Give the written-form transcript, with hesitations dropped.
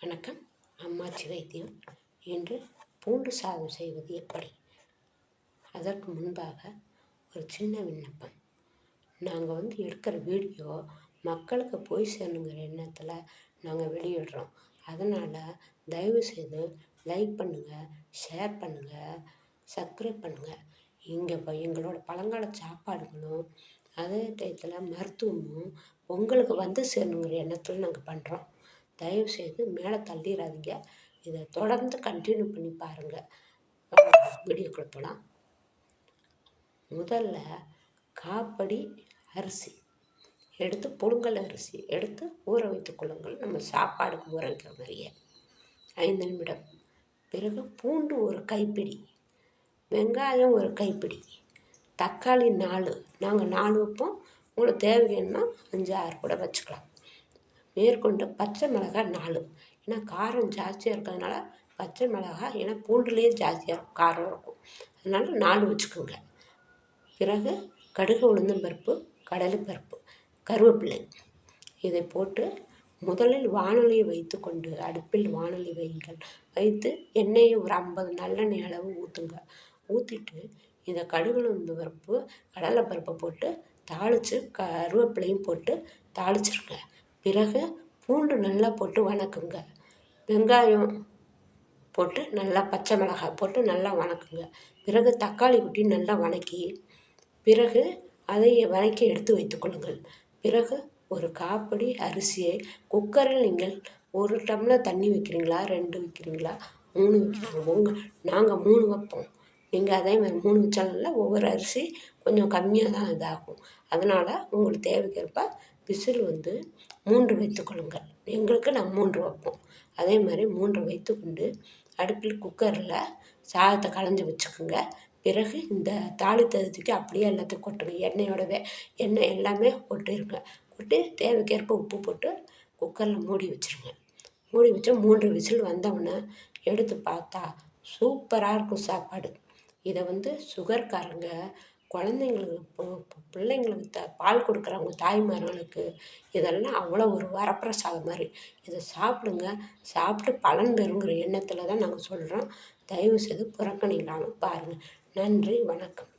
வணக்கம். அம்மாச்சி வைத்தியம். இன்று பூண்டு சாதம் செய்வது எப்படி? அதற்கு முன்பாக ஒரு சின்ன விண்ணப்பம். நாங்கள் எடுக்கிற வீடியோ மக்களுக்கு போய் சேரணுங்கிற எண்ணத்தில் நாங்கள் வெளியிடுறோம். அதனால் தயவுசெய்து லைக் பண்ணுங்கள், ஷேர் பண்ணுங்கள், சப்ஸ்கிரைப் பண்ணுங்கள். இங்கே எங்களோட பழங்கால சாப்பாடுகளும் அதே டயத்தில் மருத்துவமும் உங்களுக்கு சேரணுங்கிற எண்ணத்தில் நாங்கள் பண்ணுறோம். தயவுசெய்து மேலே தள்ளிடாதீங்க. இதை தொடர்ந்து கண்டினியூ பண்ணி பாருங்கள். வீடியோக்குள்ள போகலாம். முதல்ல காப்படி அரிசி எடுத்து, புழுங்கல் அரிசி எடுத்து ஊற வைத்துக் கொள்ளுங்கள். நம்ம சாப்பாடுக்கு ஊற வைக்கிற மாதிரியே 5 நிமிடம். பிறகு பூண்டு ஒரு கைப்பிடி, வெங்காயம் ஒரு கைப்பிடி, தக்காளி 4, நாங்கள் 4 வைப்போம். உங்களுக்கு தேவைன்னா 5, 6 கூட வச்சுக்கலாம். மேற்கொண்டு பச்சை மிளகாய் 4, ஏன்னா காரம் ஜாஸ்தியாக இருக்கிறதுனால பச்சை மிளகாய், ஏன்னா பூண்டுலேயே ஜாஸ்தியாக காரம் இருக்கும், அதனால் 4 வச்சுக்கோங்க. பிறகு கடுகு, உளுந்தம் பருப்பு, கடலைப்பருப்பு, கருவேப்பிலை இதை போட்டு முதலில் வாணலியை வைத்து கொண்டு அடுப்பில் வாணலி வையுங்கள். வைத்து எண்ணெயை ஒரு 50 நல்லெண்ணெய் அளவு ஊற்றுங்க. ஊற்றிட்டு இதை கடுகு, உளுந்தம் பருப்பு, கடலைப்பருப்பை போட்டு தாளித்து கருவேப்பிலையும் போட்டு தாளிச்சிருங்க. பிறகு பூண்டு நல்லா போட்டு வணக்குங்க. வெங்காயம் போட்டு நல்லா, பச்சை மிளகாய் போட்டு நல்லா வணக்குங்க. பிறகு தக்காளி குட்டி நல்லா வணக்கி, பிறகு அதை வணக்கி எடுத்து வைத்துக்கொள்ளுங்கள். பிறகு ஒரு காப்படி அரிசியை குக்கரில் நீங்கள் 1 டம்ளர் தண்ணி வைக்கிறீங்களா, 2 வைக்கிறீங்களா, 3 வைக்கிறீங்களா, நாங்கள் 3 வைப்போம். நீங்கள் அதே மாதிரி 3 வச்சாலும் ஒவ்வொரு அரிசி கொஞ்சம் கம்மியாக தான் இதாகும். அதனால் உங்களுக்கு தேவைக்கேற்ப விசில் 3 வைத்துக்கொள்ளுங்கள். எங்களுக்கு நாங்கள் 3 வைப்போம். அதே மாதிரி 3 வைத்துக்கொண்டு அடுப்பில் குக்கரில் சாதத்தை களைஞ்சி வச்சுக்கோங்க. பிறகு இந்த தாளித்ததுக்கு அப்படியே எல்லாத்தையும் கொட்டுங்க. எண்ணெயோடவே எண்ணெய் எல்லாமே கொட்டிருங்க. கொட்டி தேவைக்கேற்ப உப்பு போட்டு குக்கரில் மூடி வச்சுருங்க. மூடி வச்சா 3 விசில் வந்தவுடனே எடுத்து பார்த்தா சூப்பராக இருக்கும் சாப்பாடு. இதை சுகர்காரங்க, குழந்தைங்களுக்கு, பிள்ளைங்களுக்கு பால் கொடுக்குறவங்க தாய்மார்களுக்கு இதெல்லாம் அவ்வளோ ஒரு வரப்பிரசாதம் மாதிரி. இதை சாப்பிடுங்க. சாப்பிட்டு பலன் பெறுங்கிற எண்ணத்தில் தான் நாங்கள் சொல்கிறோம். தயவுசெய்து புறக்கணிக்காமல் பாருங்கள். நன்றி, வணக்கம்.